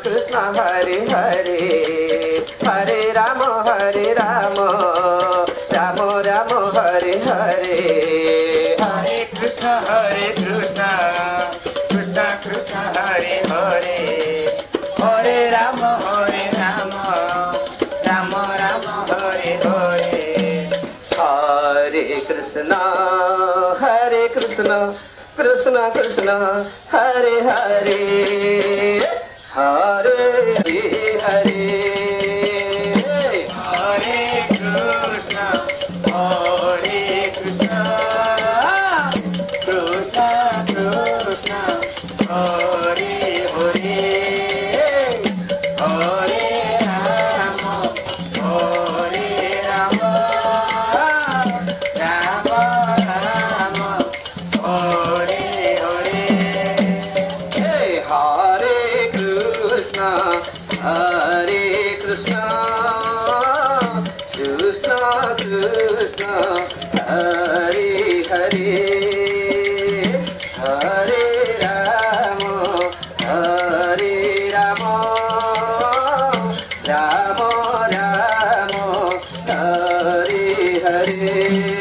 Krishna Hare Hare Hare Rama Rama Rama Hare Hare Hare Krishna Krishna Krishna Hare Hare Hare Rama Rama Rama Hare Hare Hare Krishna Krishna Krishna Hare Hare Hare Hare Hare Krishna Krishna Krishna Hare Hare Hare Rama Rama Rama Hare Hare Hare Krishna Krishna Krishna Hare Hare Hare Rama Rama Rama Hare Hare